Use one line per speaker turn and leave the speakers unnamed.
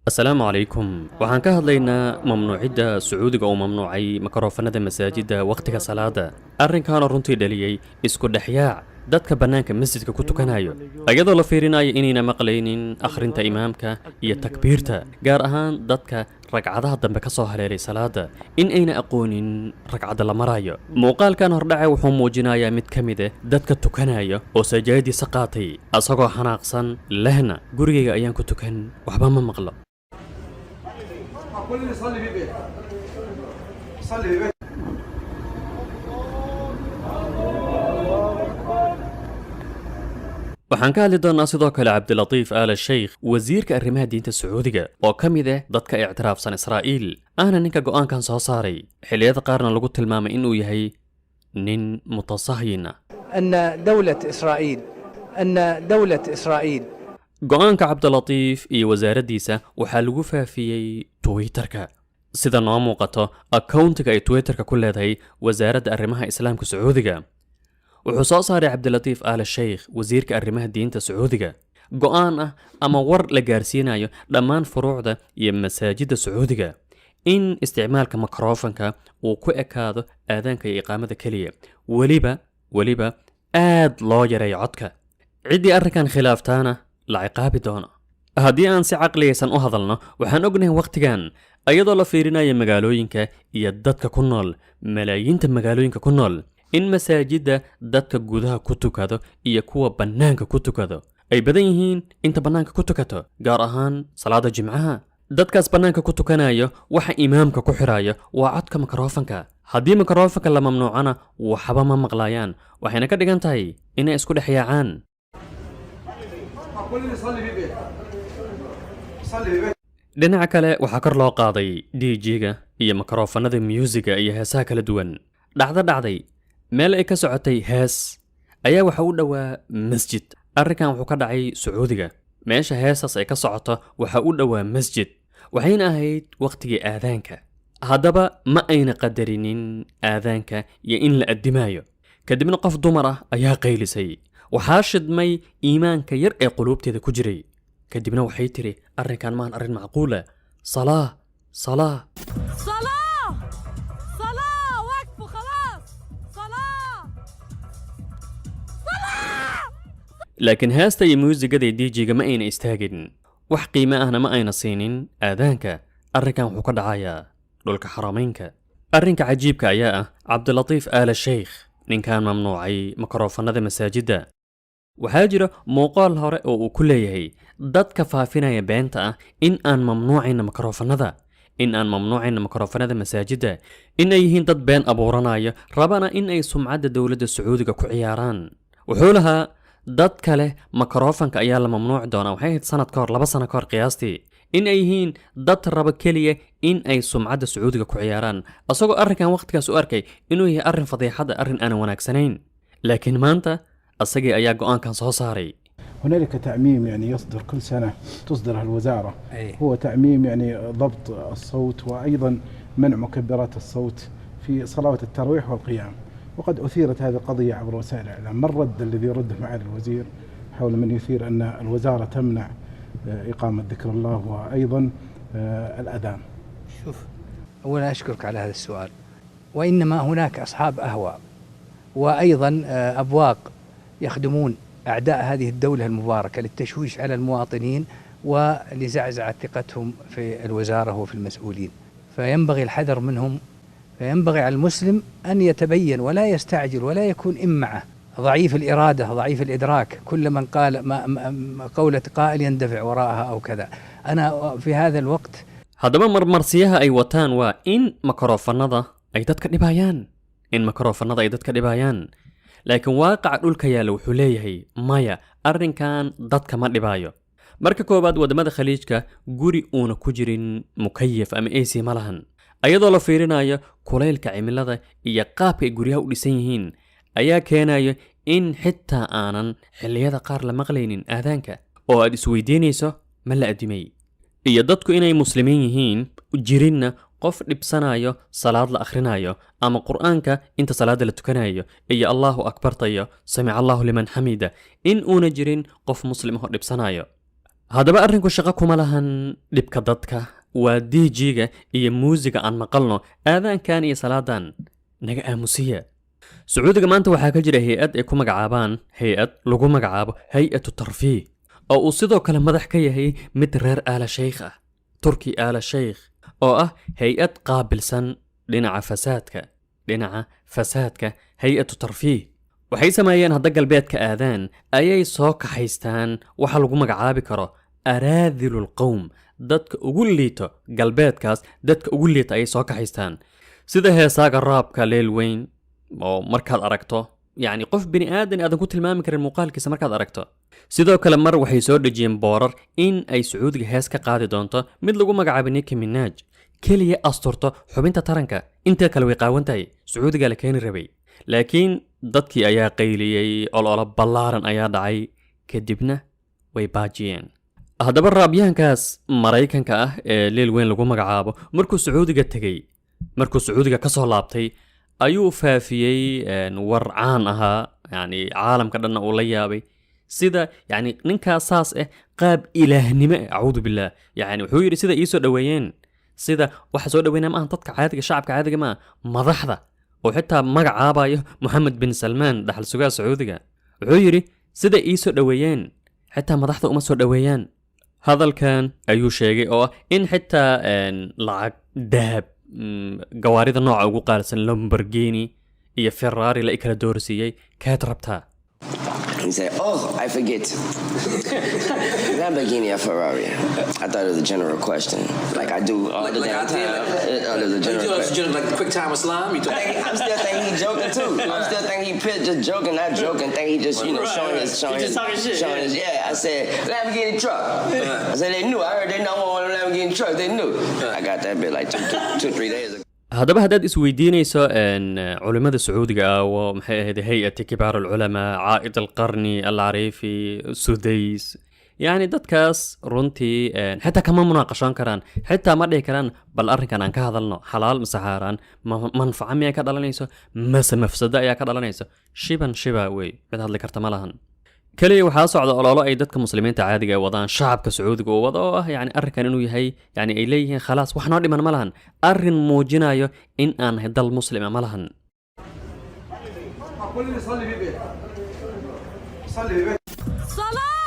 السلام عليكم waxaan ka hadlaynaa mamnuucidda sacuudiga oo mamnuucay makrofanada masaajidda waqtiga salaada arrinkaana runtii dhaliyay isku dhexyaac dadka bannaanka masjidka ku tukanayo iyadoo la fiirinayo inayna maqlaynin akhrinta imaamka iyo takbiirta gaar ahaan dadka ragcadaha dambe ka soo haleelay salaada in ayna aqoonin ragcadda la marayo muuqaalkan hordhace wuxuu muujinayaa mid ka mid ah dadka tukanaya oo sajaayadiisa qaatay asagoo xanaaqsan lehna gurigayga ayaan ku tukan waxba ma maqlo
كل اللي يصلي في بيته يصلي في بيته
waxaan ka hadli doonnaa sidoo kale cabdilatiif aala sheykh wasiirka arrimaha diinta sacuudiga oo ka mid ah dadka ictiraafsan israa'iil ahna ninka go'aankan soo saaray xilliyada qaarna lagu tilmaamay inuu yahay nin mutasahyin ah
أن دولة إسرائيل
go'aanka cabdilatiif iyo wasaaraddiisa waxaa lagu faafiyey twitterka sida noo muuqato akowntiga ay twitterka ku leedahay wasaaradda arrimaha islaamka sacuudiga wuxuu soo saaray cabdilatiif aala sheykh wasiirka arrimaha diinta sacuudiga go'aan ah ama war la gaarsiinayo dhammaan furuucda iyo masaajidda sacuudiga in isticmaalka mikrofanka uu ku ekaado aadaanka iyo iqaamada keliya weliba aad loo yareeyo codka ciddii arrinkan khilaaftaana la ciqaabi doono haddii aan si caqligaysan u hadalno waxaan ognahay wakhtigan iyadoo la fiirinayo magaalooyinka iyo dadka ku nool malaayiinta magaalooyinka ku nool in masaajidda dadka gudaha ku tukado iyo kuwa bannaanka ku tukado ay badan yihiin inta bannaanka ku tukato gaar ahaan salaada jimcaha dadkaas bannaanka ku tukanayo waxa imaamka ku xirayo waa codka mikrofanka haddii mikrofanka la mamnuucana waxba ma maqlaayaan waxayna ka dhigan tahay inay isku dhex yaacaan
كل اللي يصلي في بيته يصلي في بيته
dhinaca kale waxaa kor loo qaaday dj-ga iyo mikrofanada myuusiga iyo heesaha kala duwan dhacday meel ay ka socotay hees ayaa waxa u dhowaa masjid arrinkan wuxuu ka dhacay sacuudiga meesha heesaas ay ka socoto waxa u dhowaa masjid waxayna ahayd wakhtigii aadaanka haddaba ma ayna qadarinin aadaanka iyo in la addimaayo kadibna qof dumar ah ayaa qaylisay waxaa shidmay iimaanka yar ee quluubteeda ku jiray kadibna waxay tiri arrinkan maan arrin macquula salaa
صلاة وقفوا خلاص صلاة
laakiin heesta iyo muusigada dj-ga ma ayna istaagin wax qiime ahna ma ayna siinin aadaanka arrinkan wuxuu ka dhacayaa dhulka xaramaynka arrinka cajiibka ayaa ah cabdilatiif aala sheykh ninkan mamnuucay mikrofanada masaajidda waxaa jira muuqaal hore oo uu ku leeyahay dadka faafinaya beenta ah in aan mamnuucayna mikrofanada masaajidda in ay yihiin dad been abuuranaya rabana in ay sumcadda dowladda sacuudiga ku ciyaaraan wuxuu lahaa dad kale mikrofanka ayaa la mamnuuci doonaa waxay ahayd sanad ka hor 2 sano ka hor qiyaastii in ay yihiin dad raba keliya in ay sumcadda sacuudiga ku ciyaaraan asagoo arrinkan wakhtigaas u arkay inuu yahay arrin fadiixada arrin aanan wanaagsanayn laakiin maanta asagii ayaa go'aankan soo saaray
هنالك تعميم يعني يصدر كل سنة تصدرها الوزارة هو تعميم يعني ضبط الصوت وأيضا منع مكبرات الصوت في صلوات التراويح والقيام وقد أثيرت هذه القضية عبر وسائل الإعلام ما الرد الذي يرده معالي الوزير حول من يثير أن الوزارة تمنع إقامة ذكر الله وأيضا الأذان
شوف أولا أشكرك على هذا السؤال وإنما هناك أصحاب أهواء وأيضا أبواق يخدمون أعداء هذه الدولة المباركة للتشويش على المواطنين ولزعزعة ثقتهم في الوزارة وفي المسؤولين فينبغي الحذر منهم فينبغي على المسلم أن يتبين ولا يستعجل ولا يكون إمعة ضعيف الإرادة ضعيف الإدراك كل من قال قولة قائل يندفع وراءها أو كذا أنا في هذا الوقت
haddaba marmarsiyaha ay wataan waa in mikrofanada ay dadka dhibayaan laakiin waaqaca dhulka yaalla wuxuu leeyahay maya arrinkan dadka ma dhibaayo marka koowaad waddamada khaliijka guri uuna ku jirin mukayaf ama ac ma lahan ayadoo la fiirinayo kulaylka cimilada iyo qaabka ay guryaha u dhisan yihiin ayaa keenayo in xitaa aanan xilliyada qaar la maqlaynin aadaanka oo aad isweydiinayso ma la addimay iyo dadku inay muslimiin yihiin jirinna qof dhibsanayo salaad la akhrinayo ama qur'aanka inta salaada la tukanayo iyo allahu akbartayo samica allahu liman xamida in uuna jirin qof muslim oo dhibsanayo haddaba arrinku shaqo kuma lahan dhibka dadka waa djiga iyo muusiga aan maqalno aadaankan iyo salaadan naga aamusiya sacuudiga maanta waxaa ka jira hay-ad ay ku magacaabaan hay-ad lagu magacaabo hay-atu tarfiih oo uu sidoo kale madax ka yahay mid reer aala sheykh ah turki aala sheykh oo ah hay-ad qaabilsan dhinaca fasaadka hay-atu tarfiih waxay sameeyeen hadda galbeedka aadaan ayay soo kaxaystaan waxa lagu magacaabi karo araadilul qowm dadka ugu liito galbeedkaas dadka ugu liita ayay soo kaxaystaan sida heesaaga raabka leel weyn oo markaad aragto yacni qof bini aadan ku tilmaami karin muuqaalkiisa markaad aragto sidoo kale mar waxay soo dhejiyeen boorar in ay sacuudiga hees ka qaadi doonto mid lagu magacaabo Nicki Minaj keliya asturto xubinta taranka inta kale way qaawan tahay sacuudiga la keeni rabay laakiin dadkii ayaa qayliyey ololo ballaaran ayaa dhacay kadibna way baajiyeen haddaba raabyahankaas maraykanka ah ee leel weyn lagu magacaabo markuu sacuudiga ka soo laabtay ayuu faafiyey war caan ahaa yani caalamka dhanna uu la yaabay sida yani ninkaas saas qaab ilaahnimo acuudu billaah yani wuxuu yidhi sida ii soo dhoweeyeen sida waxa soo dhaweynaa maahan dadka caadiga shacabka caadiga maa madaxda oo xitaa magacaabayo moxamed bin salmaan dhaxal sugaa sacuudiga wuxuu yidhi sida ii soo dhoweeyeen xitaa madaxda uma soo dhoweeyaan hadalkan ayuu sheegay oo ah in xitaa lacag dahab gawaarida nooca ugu qaalisan Lamborghini iyo Ferrari la kala doorsiiyay kaad rabtaa
He said, "Oh, I forget. Lamborghini or Ferrari?" I thought it was a general question, like I do all the damn time. It was a general question.
Like quick time with slime?
I'm still thinking he joking too. I'm still thinking he just joking, not joking. Think he just showing his. Yeah, I said Lamborghini truck. I said they knew. I heard they don't want a Lamborghini truck. They knew. I got that bit like 2-3 days ago.
haddaba haddaad isweydiinayso culimmada sacuudiga ah oo maxay ahayd hay-ati kibaar alculamaa caa'id alqarni alcariifi sudays yacni dadkaas runtii xitaa kama munaaqashoon karaan xitaa ma dhihi karaan bal arrinkan aan ka hadalno xalaal mase xaaraan manfaca miyaa ka dhalanayso mase mafsado ayaa ka dhalanayso shiba wey mid hadli karta ma lahan kaliya waxaa socda ololo ay dadka muslimiinta caadiga ay wadaan shacabka sacuudiga uu wado oo ah yani arrinkan inuu yahay yani ay leeyihiin khalaas wax noo dhiman ma lahan arrin muujinayo in aan nahay dal muslima ma lahan
كل اللي يصلي بيه صلي بيه
صلاة